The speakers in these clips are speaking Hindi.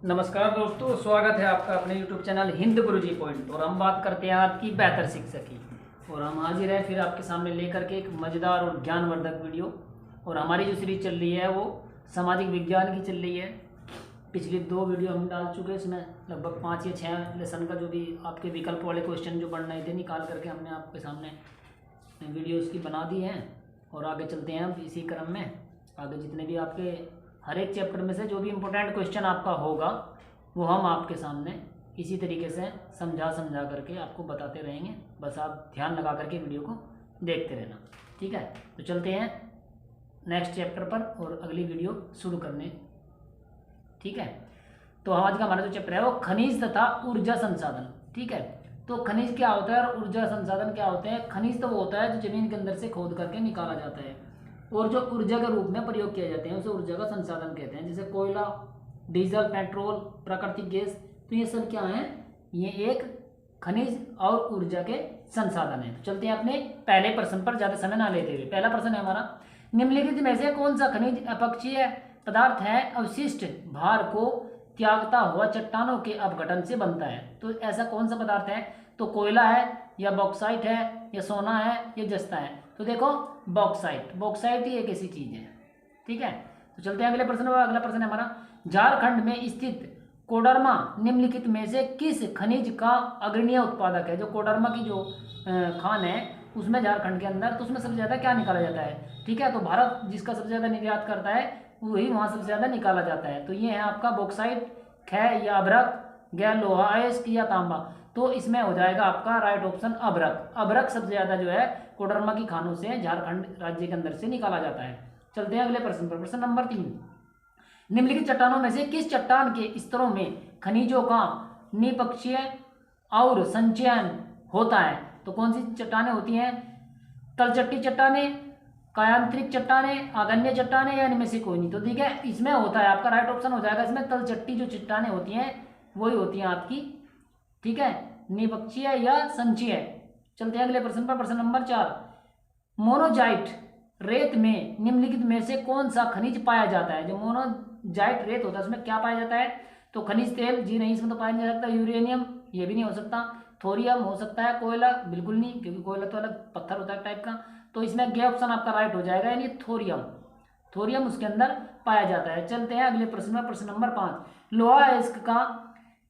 नमस्कार दोस्तों, स्वागत है आपका अपने YouTube चैनल हिंद गुरुजी पॉइंट। और हम बात करते हैं आज की बेहतर शिक्षा की। और हम हाजिर हैं फिर आपके सामने लेकर के एक मज़ेदार और ज्ञानवर्धक वीडियो। और हमारी जो सीरीज चल रही है वो सामाजिक विज्ञान की चल रही है। पिछली 2 वीडियो हम डाल चुके हैं, इसमें लगभग 5 या 6 लेसन का जो भी आपके विकल्प वाले क्वेश्चन जो बढ़ रहे थे निकाल करके हमने आपके सामने वीडियो उसकी बना दी हैं। और आगे चलते हैं हम इसी क्रम में। आगे जितने भी आपके हर एक चैप्टर में से जो भी इम्पोर्टेंट क्वेश्चन आपका होगा वो हम आपके सामने इसी तरीके से समझा करके आपको बताते रहेंगे। बस आप ध्यान लगा करके वीडियो को देखते रहना, ठीक है। तो चलते हैं नेक्स्ट चैप्टर पर और अगली वीडियो शुरू करने, ठीक है। तो आज का हमारा जो चैप्टर है वो खनिज तथा ऊर्जा संसाधन, ठीक है। तो खनिज क्या होता है और ऊर्जा संसाधन क्या होते हैं। खनिज तो वो होता है जो जमीन के अंदर से खोद करके निकाला जाता है और जो ऊर्जा के रूप में प्रयोग किए जाते हैं उसे ऊर्जा का संसाधन कहते हैं। जैसे कोयला, डीजल, पेट्रोल, प्राकृतिक गैस, तो ये सब क्या है, ये एक खनिज और ऊर्जा के संसाधन है। तो चलते हैं अपने पहले प्रश्न पर, ज़्यादा समय ना लेते हुए। पहला प्रश्न है हमारा, निम्नलिखित में से कौन सा खनिज अपक्षीय पदार्थ है अवशिष्ट भार को त्यागता हुआ चट्टानों के अपघटन से बनता है। तो ऐसा कौन सा पदार्थ है, तो कोयला है या बॉक्साइट है या सोना है या जस्ता है। तो देखो बॉक्साइट ही एक ऐसी चीज है, ठीक है। तो चलते हैं अगले प्रश्न पर। अगला प्रश्न है हमारा, झारखंड में स्थित कोडरमा निम्नलिखित में से किस खनिज का अग्रणीय उत्पादक है। जो कोडरमा की जो खान है उसमें झारखंड के अंदर, तो उसमें सबसे ज्यादा क्या निकाला जाता है, ठीक है। तो भारत जिसका सबसे ज्यादा निर्यात करता है वही वहां सबसे ज्यादा निकाला जाता है। तो ये है आपका बॉक्साइट, खे या अभ्रक, गैर लोहा अयस्क या तांबा। तो इसमें हो जाएगा आपका राइट ऑप्शन अभ्रक। अभ्रक सबसे ज्यादा जो है कोडरमा की खानों से झारखंड राज्य के अंदर से निकाला जाता है। चलते हैं अगले प्रश्न पर। प्रश्न नंबर 3, निम्नलिखित चट्टानों में से किस चट्टान के स्तरों में खनिजों का निपक्षीय और संचयन होता है। तो कौन सी चट्टानें होती हैं, तलचट्टी चट्टानें, कायांतरिक चट्टानें, आग्नेय चट्टानें या इनमें से कोई नहीं। तो ठीक है, इसमें होता है आपका राइट ऑप्शन हो जाएगा इसमें तलचट्टी जो चट्टानें होती हैं वही होती हैं आपकी, ठीक है, निपक्षीय या संचयी। चलते हैं अगले प्रश्न पर। प्रश्न नंबर 4, मोनोजाइट रेत में निम्नलिखित में से कौन सा खनिज पाया जाता है। जो मोनोजाइट रेत होता है उसमें क्या पाया जाता है, तो खनिज तेल, जी नहीं, इसमें तो पाया नहीं जा सकता। यूरेनियम, ये भी नहीं हो सकता। थोरियम हो सकता है। कोयला बिल्कुल नहीं, क्योंकि कोयला तो अलग पत्थर होता है टाइप का। तो इसमें गे ऑप्शन आपका राइट हो जाएगा, यानी थोरियम उसके अंदर पाया जाता है। चलते हैं अगले प्रश्न में। प्रश्न नंबर 5, लोहा अयस्क का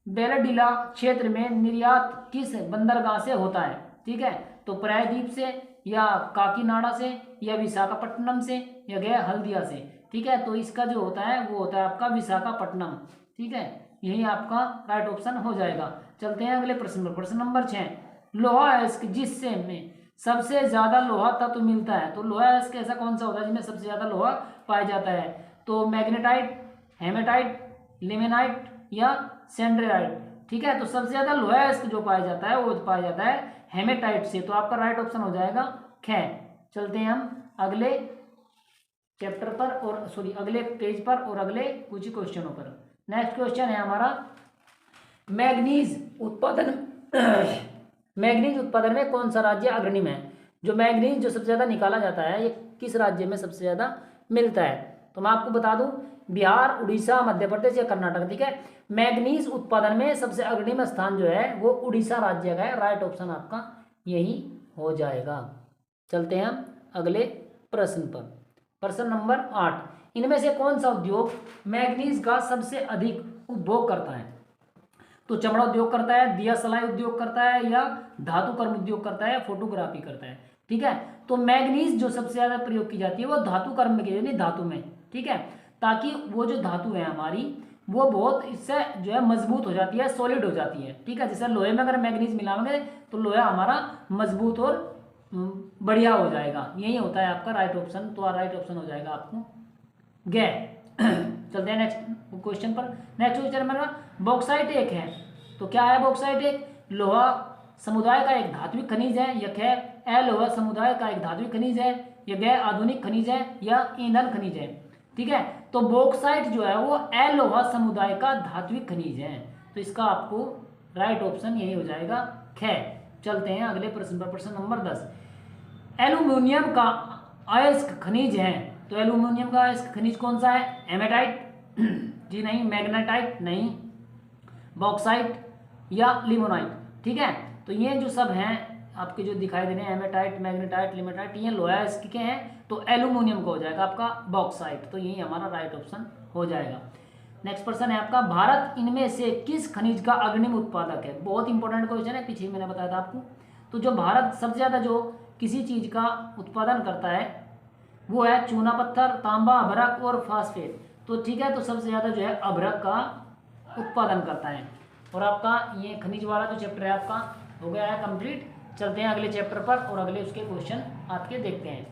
बेलडीला क्षेत्र में निर्यात किस बंदरगाह से होता है, ठीक है। तो प्रायद्वीप से या काकीनाडा से या विशाखापट्टनम से या गया हल्दिया से, ठीक है। तो इसका जो होता है वो होता है आपका विशाखापट्टनम, ठीक है। यही आपका राइट ऑप्शन हो जाएगा। चलते हैं अगले प्रश्न पर। प्रश्न नंबर 6, लोहा अयस्क जिससे में सबसे ज्यादा लोहा तत्व मिलता है। तो लोहा अयस्क ऐसा कौन सा होता है जिसमें सबसे ज्यादा लोहा पाया जाता है। तो मैग्नेटाइट, हेमेटाइट, लिमेनाइट या सैंडराइट, ठीक है। तो सबसे ज्यादा लोहा अयस्क जो पाया जाता है वो पाया जाता है हेमेटाइट से। तो आपका राइट ऑप्शन हो जाएगा खे। चलते हैं हम अगले चैप्टर पर और अगले पेज पर और अगले कुछ क्वेश्चनों पर। नेक्स्ट क्वेश्चन है हमारा, मैग्नीज उत्पादन में कौन सा राज्य अग्रणी में है। जो मैग्नीज जो सबसे ज्यादा निकाला जाता है ये किस राज्य में सबसे ज्यादा मिलता है। तो मैं आपको बता दूं, बिहार, उड़ीसा, मध्य प्रदेश या कर्नाटक, ठीक है। मैग्नीज उत्पादन में सबसे अग्रणी स्थान जो है वो उड़ीसा राज्य का है। राइट ऑप्शन आपका यही हो जाएगा। चलते हैं हम अगले प्रश्न पर। प्रश्न नंबर 8, इनमें से कौन सा उद्योग मैग्नीज का सबसे अधिक उपभोग करता है। तो चमड़ा उद्योग करता है, दिया सलाई उद्योग करता है या धातु कर्म उद्योग करता है, फोटोग्राफी करता है, ठीक है। तो मैग्नीज जो सबसे ज्यादा प्रयोग की जाती है वो धातु कर्म में की जाती है, धातु में, ठीक है। ताकि वो जो धातु है हमारी वो बहुत इससे जो है मजबूत हो जाती है, सॉलिड हो जाती है, ठीक है। जैसे लोहे में अगर मैग्नीज मिलाएंगे तो लोहा हमारा मजबूत और बढ़िया हो जाएगा। यही होता है आपका राइट ऑप्शन। तो राइट ऑप्शन हो जाएगा आपको गे। चलते हैं नेक्स्ट क्वेश्चन पर। नेक्स्ट क्वेश्चन में बॉक्साइट एक है, तो क्या है बॉक्साइट एक, लोहा समुदाय का एक धात्विक खनिज है, या खे अलोहा समुदाय का एक धात्विक खनिज है, या गै आधुनिक खनिज है या ईंधन खनिज है, ठीक है। तो बॉक्साइट जो है वो अलोहा समुदाय का धात्विक खनिज है। तो इसका आपको राइट ऑप्शन यही हो जाएगा खे। चलते हैं अगले प्रश्न पर। प्रश्न नंबर 10, एल्यूमिनियम का अयस्क खनिज है। तो एल्यूमिनियम का अयस्क खनिज कौन सा है, हेमेटाइट, जी नहीं, मैग्नेटाइट नहीं, बॉक्साइट या लिमोनाइट। ठीक है, तो ये जो सब हैं आपके जो दिखाई दे रहे हैं, हेमेटाइट, मैग्नेटाइट, लिमेटाइट, ये लोहा इसके हैं, तो एल्यूमिनियम का हो जाएगा आपका बॉक्साइट। तो यही हमारा राइट ऑप्शन हो जाएगा। नेक्स्ट क्वेश्चन है आपका, भारत इनमें से किस खनिज का अग्रणी उत्पादक है? बहुत इंपॉर्टेंट क्वेश्चन है, पीछे मैंने बताया था आपको। तो जो भारत सबसे ज़्यादा जो किसी चीज़ का उत्पादन करता है वो है चूना पत्थर, तांबा, अभ्रक और फास्फेट। तो ठीक है, तो सबसे ज़्यादा जो है अभ्रक का उत्पादन करता है। और आपका ये खनिज वाला जो चैप्टर है आपका हो गया है कंप्लीट। चलते हैं अगले चैप्टर पर और अगले उसके क्वेश्चन आपके देखते हैं।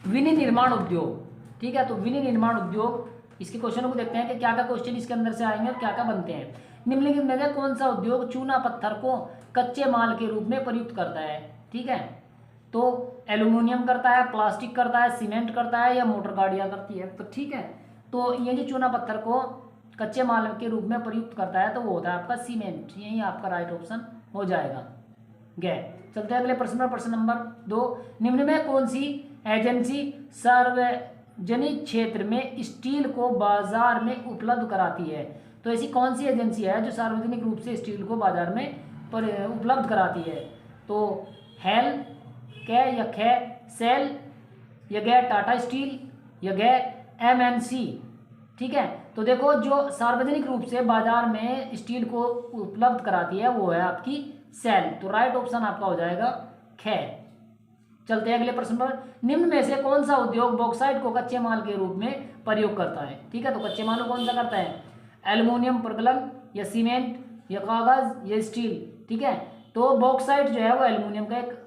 विनिर्माण उद्योग। ठीक है, तो विनिर्माण उद्योग, इसके क्वेश्चन को देखते हैं कि क्या क्या क्वेश्चन इसके अंदर से आएंगे और क्या क्या बनते हैं। निम्नलिखित में से कौन सा उद्योग चूना पत्थर को कच्चे माल के रूप में प्रयुक्त करता है? ठीक है, तो एल्यूमिनियम करता है, प्लास्टिक करता है, सीमेंट करता है या मोटर गाड़ियाँ करती है? तो ठीक है, तो ये जो चूना पत्थर को कच्चे माल के रूप में प्रयुक्त करता है तो वो होता है आपका सीमेंट। यही आपका राइट ऑप्शन हो जाएगा। गए, चलते हैं अगले प्रश्न पर। प्रश्न नंबर 2, निम्न में कौन सी एजेंसी सार्वजनिक क्षेत्र में स्टील को बाजार में उपलब्ध कराती है? तो ऐसी कौन सी एजेंसी है जो सार्वजनिक रूप से स्टील को बाजार में उपलब्ध कराती है? तो हेल, कै या खे, सेल या गै टाटा स्टील या गै एमएनसी। ठीक है, तो देखो जो सार्वजनिक रूप से बाजार में स्टील को उपलब्ध कराती है वो है आपकी सेल। तो राइट ऑप्शन आपका हो जाएगा खे। चलते हैं अगले प्रश्न पर। निम्न में से कौन सा उद्योग बॉक्साइट को कच्चे माल के रूप में प्रयोग करता है? ठीक है, तो कच्चे माल को कौन सा करता है? एल्युमिनियम प्रगलन या सीमेंट या कागज या स्टील। ठीक है, तो बॉक्साइट जो है वो एल्युमिनियम का एक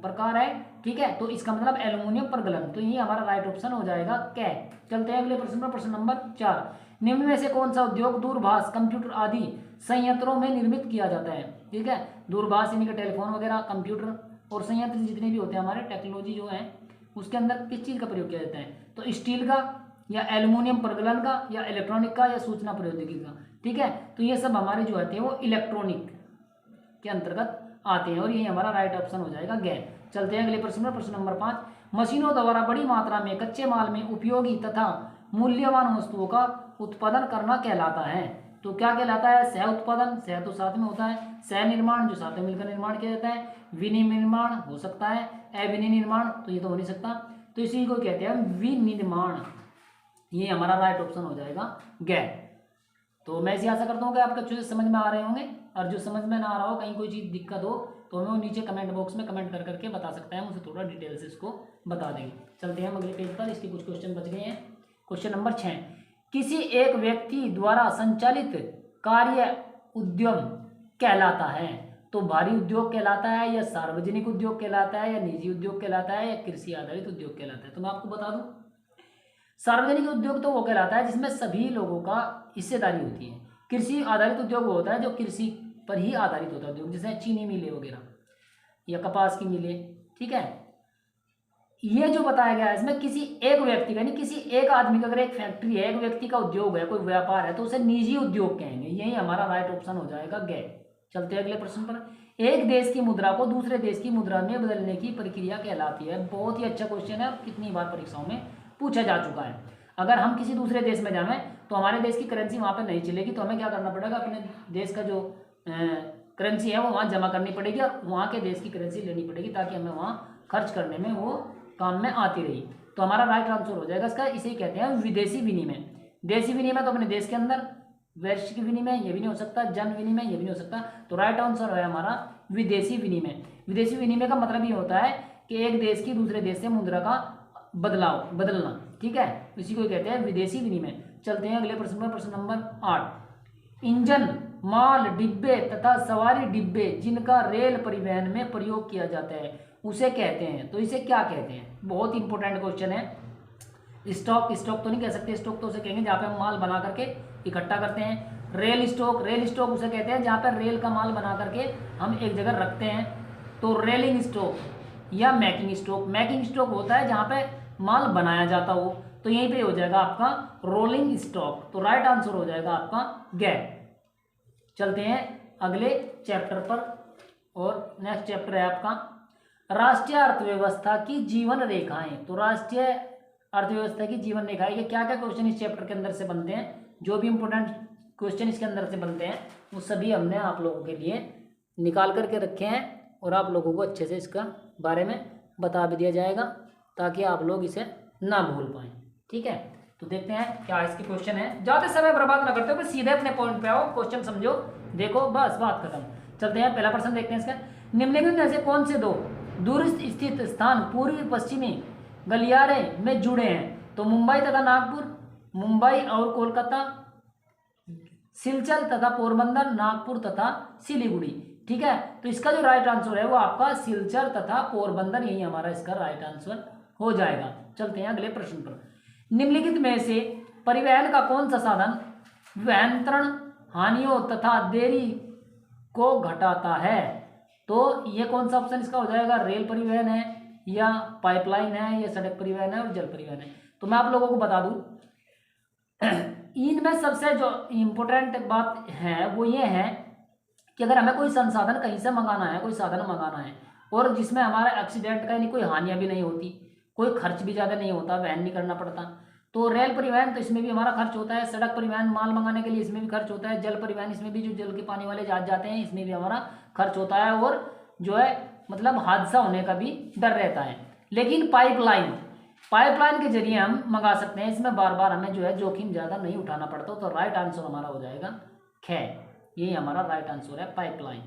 प्रकार है। ठीक है, तो इसका मतलब एल्युमिनियम प्रगलन। तो ये हमारा राइट ऑप्शन हो जाएगा कै। चलते हैं अगले प्रश्न पर। प्रश्न नंबर 4, निम्न में से कौन सा उद्योग दूरभाष, कंप्यूटर आदि संयंत्रों में निर्मित किया जाता है? ठीक है, दूरभाष यानी कि टेलीफोन वगैरह, कंप्यूटर और संयंत्र जितने भी होते हैं हमारे टेक्नोलॉजी जो है उसके अंदर किस चीज़ का प्रयोग किया जाता है? तो स्टील का या एल्युमिनियम प्रगलन का या इलेक्ट्रॉनिक का या सूचना प्रौद्योगिकी का। ठीक है, तो ये सब हमारे जो होते हैं वो इलेक्ट्रॉनिक के अंतर्गत आते हैं और यही हमारा राइट ऑप्शन हो जाएगा गैर। चलते हैं अगले प्रश्न पर। प्रश्न नंबर 5, मशीनों द्वारा बड़ी मात्रा में कच्चे माल में उपयोगी तथा मूल्यवान वस्तुओं का उत्पादन करना कहलाता है। तो क्या कहलाता है? सह उत्पादन, सह तो साथ में होता है, सह निर्माण जो साथ में मिलकर निर्माण किया जाता है, विनिर्माण हो सकता है, अविनिर्माण तो ये तो हो नहीं सकता, तो इसी को कहते हैं विनिर्माण। ये हमारा राइट ऑप्शन हो जाएगा गैर। तो मैं ऐसी आशा करता हूँ कि आपको अच्छे से समझ में आ रहे होंगे, और जो समझ में ना आ रहा हो, कहीं कोई चीज़ दिक्कत हो तो हमें वो नीचे कमेंट बॉक्स में कमेंट कर करके बता सकता है, मुझे थोड़ा डिटेल से इसको बता देंगे। चलते हैं हम अगले पेज पर, इसके कुछ क्वेश्चन बच गए हैं। क्वेश्चन नंबर 6, किसी एक व्यक्ति द्वारा संचालित कार्य उद्यम कहलाता है? तो भारी उद्योग कहलाता है या सार्वजनिक उद्योग कहलाता है या निजी उद्योग कहलाता है या कृषि आधारित उद्योग कहलाता है? तो मैं आपको बता दूं, सार्वजनिक उद्योग तो वो कहलाता है जिसमें सभी लोगों का हिस्सेदारी होती है। कृषि आधारित उद्योग वो होता है जो कृषि पर ही आधारित होता है उद्योग, जैसे चीनी मिलें वगैरह या कपास की मिलें। ठीक है, ये जो बताया गया है इसमें किसी एक व्यक्ति का, यानी किसी एक आदमी का, अगर एक फैक्ट्री है, एक व्यक्ति का उद्योग है, कोई व्यापार है, तो उसे निजी उद्योग कहेंगे। यही हमारा राइट ऑप्शन हो जाएगा गै। चलते हैं अगले प्रश्न पर। एक देश की मुद्रा को दूसरे देश की मुद्रा में बदलने की प्रक्रिया कहलाती है? बहुत ही अच्छा क्वेश्चन है, कितनी बार परीक्षाओं में पूछा जा चुका है। अगर हम किसी दूसरे देश में जाएं तो हमारे देश की करेंसी वहाँ पे नहीं चलेगी, तो हमें क्या करना पड़ेगा? अपने देश का जो करेंसी है वो वहाँ जमा करनी पड़ेगी और वहाँ के देश की करेंसी लेनी पड़ेगी, ताकि हमें वहाँ खर्च करने में वो काम में आती रही। तो हमारा राइट आंसर हो जाएगा इसका, इसे ही कहते हैं विदेशी विनिमय। देशी विनिमय तो अपने देश के अंदर, वैश्विक विनिमय ये भी नहीं हो सकता, जन विनिमय ये भी नहीं हो सकता। तो राइट आंसर है हमारा विदेशी विनिमय। विदेशी विनिमय का मतलब ये होता है कि एक देश की दूसरे देश से मुद्रा का बदलना। ठीक है, इसी को कहते हैं विदेशी विनिमय। चलते हैं अगले प्रश्न पर। प्रश्न नंबर 8, इंजन, माल डिब्बे तथा सवारी डिब्बे जिनका रेल परिवहन में प्रयोग किया जाता है उसे कहते हैं? तो इसे क्या कहते हैं? बहुत इंपॉर्टेंट क्वेश्चन है। स्टॉक तो नहीं कह सकते, स्टॉक तो उसे कहेंगे जहाँ पे हम माल बना करके इकट्ठा करते हैं। रेल स्टॉक उसे कहते हैं जहाँ पर रेल का माल बना करके हम एक जगह रखते हैं। तो रेलिंग स्टॉक या मैकिंग स्टॉक होता है जहाँ पे माल बनाया जाता हो, तो यहीं पे हो जाएगा आपका रोलिंग स्टॉक। तो राइट आंसर हो जाएगा आपका गैप। चलते हैं अगले चैप्टर पर, और नेक्स्ट चैप्टर है आपका राष्ट्रीय अर्थव्यवस्था की जीवन रेखाएं। तो राष्ट्रीय अर्थव्यवस्था की जीवन रेखाएं, ये क्या क्या क्वेश्चन इस चैप्टर के अंदर से बनते हैं, जो भी इंपॉर्टेंट क्वेश्चन इसके अंदर से बनते हैं वो सभी हमने आप लोगों के लिए निकाल करके रखे हैं और आप लोगों को अच्छे से इसका बारे में बता भी दिया जाएगा ताकि आप लोग इसे ना भूल पाएँ। ठीक है, तो देखते हैं क्या इसके क्वेश्चन है। ज़्यादा समय बर्बाद ना करते हो, बस सीधे अपने पॉइंट पे आओ, क्वेश्चन समझो, देखो, बस बात खत्म। चलते हैं, पहला प्रश्न देखते हैं इसका। निम्नलिखित में से कौन से दो दूर स्थित स्थान पूर्वी पश्चिमी गलियारे में जुड़े हैं? तो मुंबई तथा नागपुर, मुंबई और कोलकाता, सिलचर तथा पोरबंदर, नागपुर तथा सिलीगुड़ी। ठीक है, तो इसका जो राइट आंसर है वो आपका सिलचर तथा पोरबंदर, यही हमारा इसका राइट आंसर हो जाएगा। चलते हैं अगले प्रश्न पर। निम्नलिखित में से परिवहन का कौन सा साधन विभ्रांतरण, हानियों तथा देरी को घटाता है? तो ये कौन सा ऑप्शन इसका हो जाएगा? रेल परिवहन है या पाइपलाइन है या सड़क परिवहन है और जल परिवहन है? तो मैं आप लोगों को बता दूं इनमें सबसे जो इम्पोर्टेंट बात है वो ये है कि अगर हमें कोई संसाधन कहीं से मंगाना है, कोई साधन मंगाना है और जिसमें हमारा एक्सीडेंट का यानी कोई हानियां भी नहीं होती, कोई खर्च भी ज़्यादा नहीं होता, वहन नहीं करना पड़ता, तो रेल परिवहन तो इसमें भी हमारा खर्च होता है, सड़क परिवहन माल मंगाने के लिए इसमें भी खर्च होता है, जल परिवहन इसमें भी जो जल के पानी वाले जहाज जाते हैं इसमें भी हमारा खर्च होता है और जो है मतलब हादसा होने का भी डर रहता है। लेकिन पाइपलाइन के जरिए हम मंगा सकते हैं, इसमें बार बार हमें जो है जोखिम ज़्यादा नहीं उठाना पड़ता। तो राइट आंसर हमारा हो जाएगा ख, यही हमारा राइट आंसर है, पाइपलाइन।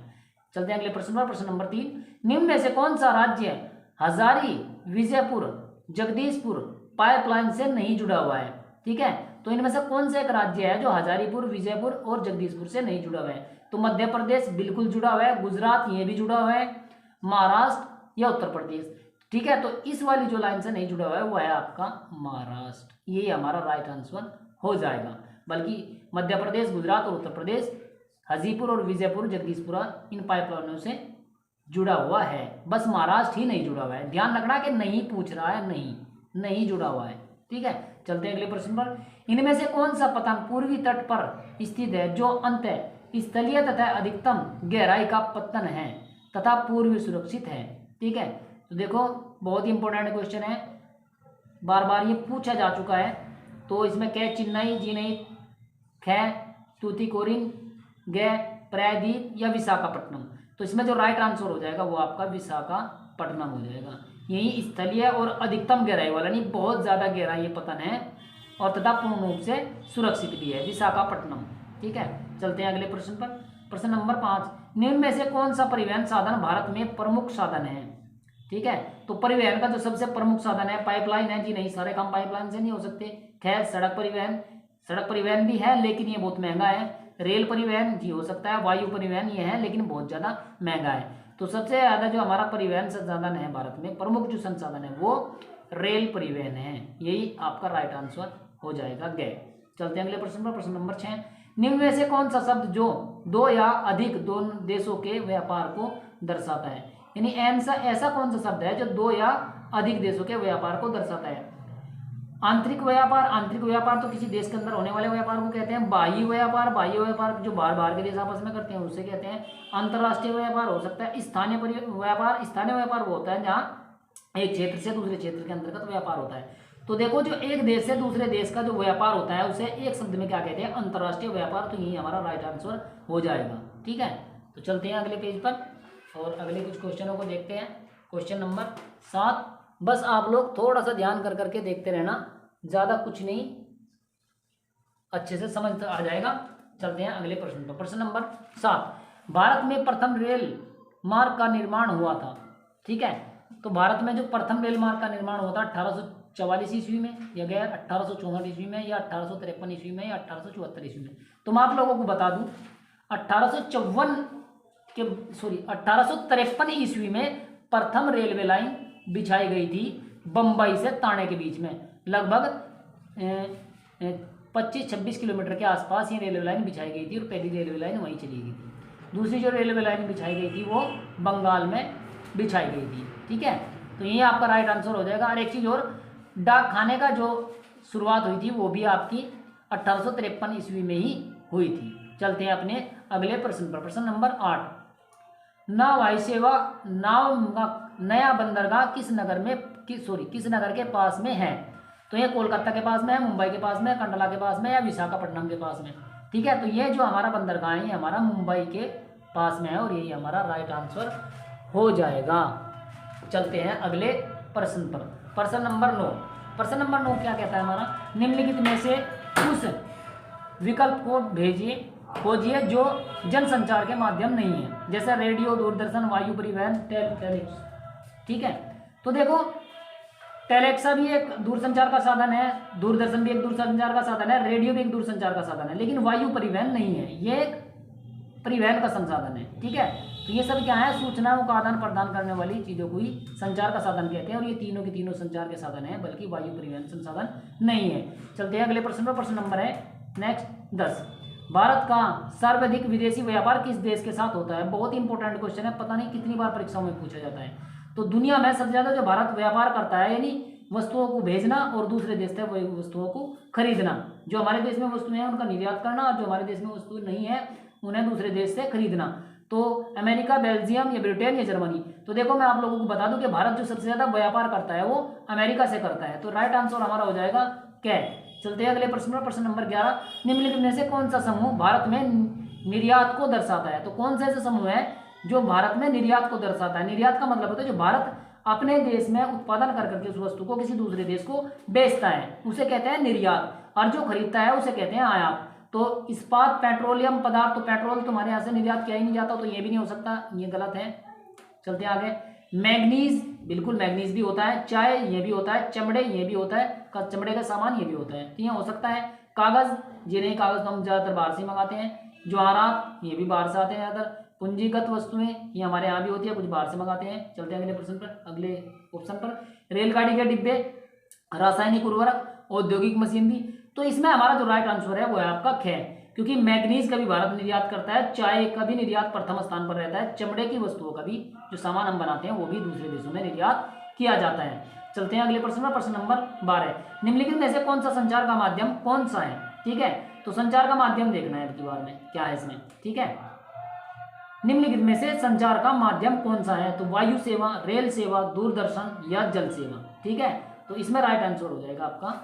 चलते हैं अगले प्रश्न पर। प्रश्न नंबर 3, निम्न में से कौन सा राज्य हजारी विजयपुर जगदीशपुर पाइपलाइन से नहीं जुड़ा हुआ है? ठीक है, तो इनमें से कौन सा एक राज्य है जो हजारीपुर, विजयपुर और जगदीशपुर से नहीं जुड़ा हुआ है? तो मध्य प्रदेश बिल्कुल जुड़ा हुआ है, गुजरात ये भी जुड़ा हुआ है, महाराष्ट्र या उत्तर प्रदेश। ठीक है, तो इस वाली जो लाइन से नहीं जुड़ा हुआ है वो है आपका महाराष्ट्र, ये हमारा राइट आंसर हो जाएगा। बल्कि मध्य प्रदेश, गुजरात और उत्तर प्रदेश हाजीपुर और विजयपुर जगदीशपुरा इन पाइपलाइनों से जुड़ा हुआ है, बस महाराष्ट्र ही नहीं जुड़ा हुआ है। ध्यान रखना कि नहीं पूछ रहा है, नहीं जुड़ा हुआ है। ठीक है, चलते हैं अगले प्रश्न पर। इनमें से कौन सा पतन पूर्वी तट पर स्थित है जो अंत स्थलीय तथा अधिकतम गहराई का पतन है तथा पूर्व सुरक्षित है? ठीक है, तो देखो बहुत ही इंपॉर्टेंट क्वेश्चन है, बार बार ये पूछा जा चुका है। तो इसमें क्या? चेन्नई, जिनई, ख तूतीकोरिन, ग प्रायद्वीप या विशाखापट्टनम? तो इसमें जो राइट आंसर हो जाएगा वो आपका विशाखापट्टनम हो जाएगा। यही स्थलीय और अधिकतम गहराई वाला, नहीं बहुत ज़्यादा गहराई ये पतन है और तथा पूर्ण रूप से सुरक्षित भी है, विशाखापट्टनम। ठीक है, चलते हैं अगले प्रश्न पर। प्रश्न नंबर 5, निम्न में से कौन सा परिवहन साधन भारत में प्रमुख साधन है? ठीक है, तो परिवहन का जो सबसे प्रमुख साधन है पाइपलाइन है। जी नहीं, सारे काम पाइपलाइन से नहीं हो सकते। खैर, सड़क परिवहन भी है लेकिन ये बहुत महंगा है। रेल परिवहन जी हो सकता है, वायु परिवहन ये है लेकिन बहुत ज़्यादा महंगा है। तो सबसे ज़्यादा जो हमारा परिवहन संसाधन है भारत में, प्रमुख जो संसाधन है वो रेल परिवहन है, यही आपका राइट आंसर हो जाएगा ग। चलते हैं अगले प्रश्न पर। प्रश्न नंबर 6, निम्न में से कौन सा शब्द जो दो या अधिक दोनों देशों के व्यापार को दर्शाता है? यानी ऐसा कौन सा शब्द है जो दो या अधिक देशों के व्यापार को दर्शाता है? आंतरिक व्यापार तो किसी देश के अंदर होने वाले व्यापार को कहते हैं। बाह्य व्यापार जो बाहर के देश आपस में करते हैं उसे कहते हैं। अंतर्राष्ट्रीय व्यापार हो सकता है। स्थानीय व्यापार वो होता है जहाँ एक क्षेत्र से दूसरे क्षेत्र के अंतर्गत व्यापार होता है। तो देखो, जो एक देश से दूसरे देश का जो व्यापार होता है उसे एक शब्द में क्या कहते हैं? अंतर्राष्ट्रीय व्यापार। तो यही हमारा राइट आंसर हो जाएगा। ठीक है, तो चलते हैं अगले पेज पर और अगले कुछ क्वेश्चनों को देखते हैं। क्वेश्चन नंबर 7, बस आप लोग थोड़ा सा ध्यान कर करके देखते रहना, ज़्यादा कुछ नहीं, अच्छे से समझ आ जाएगा। चलते हैं अगले प्रश्न पर। प्रश्न नंबर 7, भारत में प्रथम रेल मार्ग का निर्माण हुआ था। ठीक है, तो भारत में जो प्रथम रेल मार्ग का निर्माण हुआ था 1844 ईस्वी में या गया 1864 ईस्वी में या 1853 ईस्वी में या 1874 ईस्वी में? तो मैं आप लोगों को बता दूं 1853 ईस्वी में प्रथम रेलवे लाइन बिछाई गई थी बम्बई से ताणे के बीच में। लगभग 25-26 किलोमीटर के आसपास ये रेलवे लाइन बिछाई गई थी और पहली रेलवे लाइन वहीं चली गई थी। दूसरी जो रेलवे लाइन बिछाई गई थी वो बंगाल में बिछाई गई थी। ठीक है, तो ये आपका राइट आंसर हो जाएगा। और एक चीज़ और, डाक खाने का जो शुरुआत हुई थी वो भी आपकी 1853 ईस्वी में ही हुई थी। चलते हैं अपने अगले प्रश्न पर। प्रश्न नंबर 8, नाव सेवा नया बंदरगाह किस नगर के पास में है? तो ये कोलकाता के पास में है, मुंबई के पास में, कंडला के पास में या विशाखापट्टनम के पास में? ठीक है, तो ये जो हमारा बंदरगाह है ये हमारा मुंबई के पास में है और यही हमारा राइट आंसर हो जाएगा। चलते हैं अगले प्रश्न पर। प्रश्न नंबर 9। प्रश्न नंबर 9 क्या कहता है हमारा, निम्नलिखित में से उस विकल्प को खोजिए जो जनसंचार के माध्यम नहीं है, जैसे रेडियो, दूरदर्शन, वायु परिवहन, टेलीक्स। ठीक है, तो देखो टेलेक्सा भी एक दूरसंचार का साधन है, दूरदर्शन भी एक दूरसंचार का साधन है, रेडियो भी एक दूरसंचार का साधन है, लेकिन वायु परिवहन नहीं है, ये एक परिवहन का संसाधन है। ठीक है, तो ये सब क्या है, सूचनाओं का आदान प्रदान करने वाली चीज़ों को ही संचार का साधन कहते हैं और ये तीनों के तीनों संचार के साधन है, बल्कि वायु परिवहन संसाधन नहीं है। चलते हैं अगले प्रश्न पर। प्रश्न नंबर है नेक्स्ट 10। भारत का सर्वाधिक विदेशी व्यापार किस देश के साथ होता है? बहुत इंपॉर्टेंट क्वेश्चन है, पता नहीं कितनी बार परीक्षाओं में पूछा जाता है। तो दुनिया में सबसे ज़्यादा जो भारत व्यापार करता है, यानी वस्तुओं को भेजना और दूसरे देश से वही वस्तुओं को खरीदना, जो हमारे देश में वस्तुएं हैं उनका निर्यात करना और जो हमारे देश में वस्तु नहीं है उन्हें दूसरे देश से खरीदना। तो अमेरिका, बेल्जियम या ब्रिटेन या जर्मनी। तो देखो मैं आप लोगों को बता दूं कि भारत जो सबसे ज़्यादा व्यापार करता है वो अमेरिका से करता है, तो राइट आंसर हमारा हो जाएगा क्या। चलते हैं अगले प्रश्न पर। प्रश्न नंबर 11। निम्नलिखित में से कौन सा समूह भारत में निर्यात को दर्शाता है? तो कौन सा ऐसा समूह है जो भारत में निर्यात को दर्शाता है? निर्यात का मतलब होता है जो भारत अपने देश में उत्पादन कर करके उस वस्तु को किसी दूसरे देश को बेचता है, उसे कहते हैं निर्यात, और जो खरीदता है उसे कहते हैं आयात। तो इस्पात, पेट्रोलियम पदार्थ, तो पेट्रोल तुम्हारे यहाँ से निर्यात किया ही नहीं जाता, तो ये भी नहीं हो सकता, ये गलत है। चलते हैं आगे। मैग्नीज, बिल्कुल मैग्नीज भी होता है। चाय, ये भी होता है। चमड़े, ये भी होता है, चमड़े का सामान ये भी होता है, तो ये हो सकता है। कागज, ये नहीं, कागज तो हम ज़्यादातर बाहर से मंगाते हैं। जवाहरात, ये भी बाहर से आते हैं ज़्यादातर। पूंजीगत वस्तुएं ये हमारे यहाँ भी होती है, कुछ बाहर से मंगाते हैं। चलते हैं अगले प्रश्न पर, अगले ऑप्शन पर। रेलगाड़ी के डिब्बे, रासायनिक उर्वरक, औद्योगिक मशीनरी। तो इसमें हमारा जो राइट आंसर है वो है आपका ख, क्योंकि मैग्नीज का भी भारत निर्यात करता है, चाय का भी निर्यात प्रथम स्थान पर रहता है, चमड़े की वस्तुओं का भी जो सामान हम बनाते हैं वो भी दूसरे देशों में निर्यात किया जाता है। चलते हैं अगले प्रश्न पर। प्रश्न नंबर 12। निम्नलिखित में से कौन सा संचार का माध्यम कौन सा है? ठीक है, तो संचार का माध्यम देखना है इसके बारे में क्या है इसमें। ठीक है, निम्नलिखित में से संचार का माध्यम कौन सा है? तो वायु सेवा, रेल सेवा, दूरदर्शन या जल सेवा। ठीक है, तो इसमें राइट आंसर हो जाएगा आपका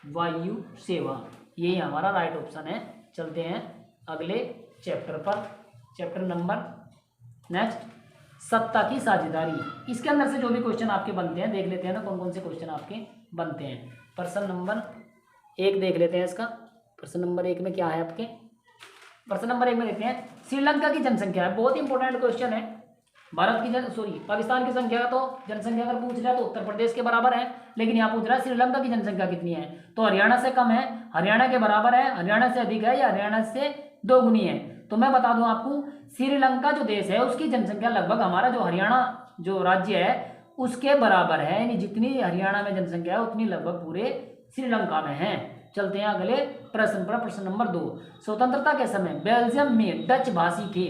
वायु सेवा, यही हमारा राइट ऑप्शन है। चलते हैं अगले चैप्टर पर। चैप्टर नंबर नेक्स्ट, सत्ता की साझेदारी। इसके अंदर से जो भी क्वेश्चन आपके बनते हैं देख लेते हैं ना, कौन कौन से क्वेश्चन आपके बनते हैं। प्रश्न नंबर 1 देख लेते हैं इसका। प्रश्न नंबर 1 में क्या है आपके? प्रश्न नंबर 1 में देखते हैं, श्रीलंका की जनसंख्या है, बहुत इंपॉर्टेंट क्वेश्चन है। भारत की पाकिस्तान की संख्या, तो जनसंख्या अगर पूछ रहा है तो उत्तर प्रदेश के बराबर है, लेकिन यहाँ पूछ रहा है श्रीलंका की जनसंख्या कितनी है, तो हरियाणा से कम है, हरियाणा के बराबर है, हरियाणा से अधिक है या हरियाणा से दोगुनी है। तो मैं बता दूं आपको, श्रीलंका जो देश है उसकी जनसंख्या लगभग हमारा जो हरियाणा जो राज्य है उसके बराबर है, यानी जितनी हरियाणा में जनसंख्या है उतनी लगभग पूरे श्रीलंका में है। चलते हैं अगले प्रश्न पर। प्रश्न नंबर 2। स्वतंत्रता के समय बेल्जियम में डच भाषी थे,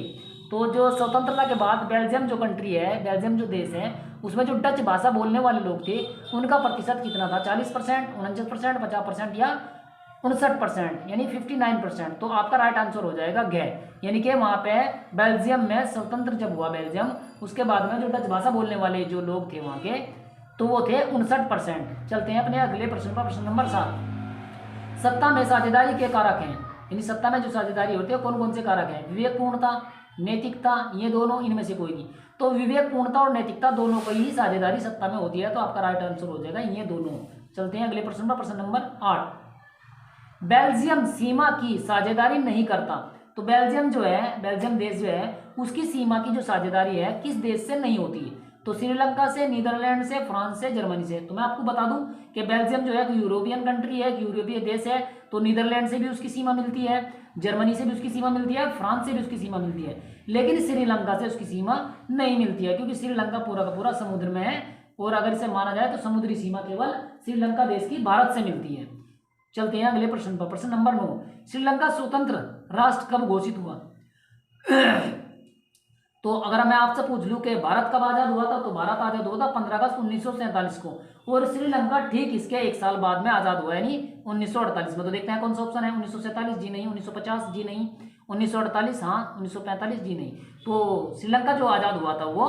तो जो स्वतंत्रता के बाद बेल्जियम जो कंट्री है, बेल्जियम जो देश है, उसमें जो डच भाषा बोलने वाले लोग थे उनका प्रतिशत कितना था? 40%, 49%, 50% या 59%, यानी 59%। तो आपका राइट आंसर हो जाएगा घ, यानी कि वहाँ पे बेल्जियम में स्वतंत्र जब हुआ बेल्जियम, उसके बाद में जो डच भाषा बोलने वाले जो लोग थे वहाँ के, तो वो थे 59%। चलते हैं अपने अगले प्रश्न पर। प्रश्न नंबर 7। सत्ता में साझेदारी के कारक हैं, यानी सत्ता में जो साझेदारी होती है कौन कौन से कारक हैं? विवेकपूर्णता, नैतिकता, ये दोनों, इनमें से कोई नहीं। तो विवेकपूर्णता और नैतिकता दोनों की ही साझेदारी सत्ता में होती है, तो आपका राइट आंसर हो जाएगा ये दोनों। चलते हैं अगले प्रश्न पर। प्रश्न नंबर 8। बेल्जियम सीमा की साझेदारी नहीं करता, तो बेल्जियम जो है, बेल्जियम देश जो है उसकी सीमा की जो साझेदारी है किस देश से नहीं होती है? तो श्रीलंका से, नीदरलैंड से, फ्रांस से, जर्मनी से। तो मैं आपको बता दूं कि बेल्जियम जो है एक यूरोपियन कंट्री है, एक यूरोपीय देश है, तो नीदरलैंड से भी उसकी सीमा मिलती है, जर्मनी से भी उसकी सीमा मिलती है, फ्रांस से भी उसकी सीमा मिलती है, लेकिन श्रीलंका से उसकी सीमा नहीं मिलती है, क्योंकि श्रीलंका पूरा का पूरा समुद्र में है, और अगर इसे माना जाए तो समुद्री सीमा केवल श्रीलंका देश की भारत से मिलती है। चलते हैं अगले प्रश्न पर। प्रश्न नंबर 9। श्रीलंका स्वतंत्र राष्ट्र कब घोषित हुआ? तो अगर मैं आपसे पूछ लूं कि भारत कब आजाद हुआ था, तो भारत आजाद हुआ था 15 अगस्त 1947 को, और श्रीलंका ठीक इसके 1 साल बाद में आजाद हुआ, यानी 1948 में। तो देखते हैं कौन सा ऑप्शन है। 1947 जी नहीं, 1950 जी नहीं, 1948 हाँ, 1945 जी नहीं। तो श्रीलंका जो आजाद हुआ था वो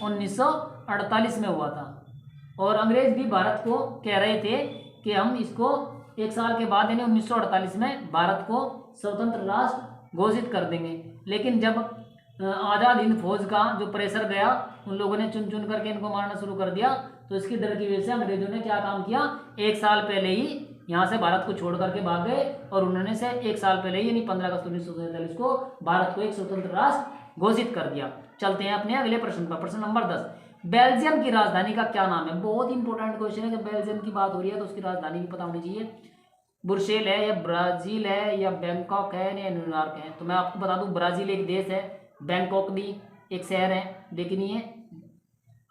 1948 में हुआ था, और अंग्रेज भी भारत को कह रहे थे कि हम इसको 1 साल के बाद यानी 1948 में भारत को स्वतंत्र राष्ट्र घोषित कर देंगे। लेकिन जब आज़ाद हिंद फौज का जो प्रेशर गया, उन लोगों ने चुन चुन करके इनको मारना शुरू कर दिया, तो इसकी डर की वजह से अंग्रेजों ने क्या काम किया, 1 साल पहले ही यहाँ से भारत को छोड़ करके भाग गए और उन्होंने से 1 साल पहले ही यानी 15 अगस्त 1947 को भारत को एक स्वतंत्र राष्ट्र घोषित कर दिया। चलते हैं अपने अगले प्रश्न पर। प्रश्न नंबर 10, बेल्जियम की राजधानी का क्या नाम है? बहुत इंपॉर्टेंट क्वेश्चन है। जब बेल्जियम की बात हो रही है तो उसकी राजधानी भी पता होनी चाहिए। ब्रुसेल है या ब्राजील है या बैंकॉक है या न्यूयॉर्क है? तो मैं आपको बता दूं, ब्राजील एक देश है, बैंकॉक भी एक शहर है, लेकिन ये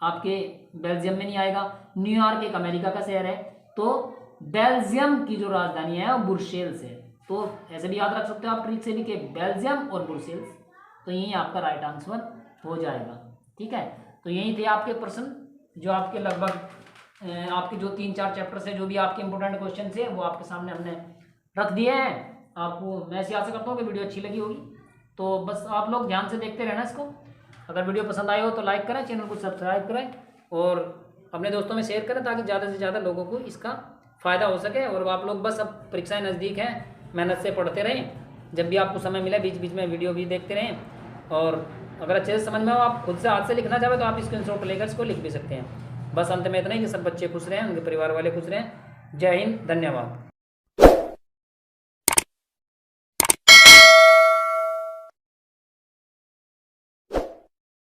आपके बेल्जियम में नहीं आएगा। न्यूयॉर्क एक अमेरिका का शहर है। तो बेल्जियम की जो राजधानी है वो ब्रुसेल्स है। तो ऐसे भी याद रख सकते हो आप, ट्रिक से भी, कि बेल्जियम और ब्रुसेल्स। तो यही आपका राइट आंसर हो जाएगा। ठीक है, तो यही थे आपके प्रश्न, जो आपके लगभग आपके जो 3-4 चैप्टर से जो भी आपके इंपॉर्टेंट क्वेश्चन थे वो आपके सामने हमने रख दिए हैं। आपको मैं ऐसी आशा करता हूँ कि वीडियो अच्छी लगी होगी। तो बस आप लोग ध्यान से देखते रहना इसको। अगर वीडियो पसंद आई हो तो लाइक करें, चैनल को सब्सक्राइब करें और अपने दोस्तों में शेयर करें, ताकि ज़्यादा से ज़्यादा लोगों को इसका फ़ायदा हो सके। और आप लोग बस, अब परीक्षाएं नज़दीक हैं, मेहनत से पढ़ते रहें। जब भी आपको समय मिले बीच बीच में वीडियो भी देखते रहें। और अगर अच्छे से समझ में हो, आप खुद से हाथ से लिखना चाहे तो आप स्क्रीनशॉट लेकर इसको लिख भी सकते हैं। बस अंत में इतना ही कि सब बच्चे खुश रहें, उनके परिवार वाले खुश रहें। जय हिंद, धन्यवाद।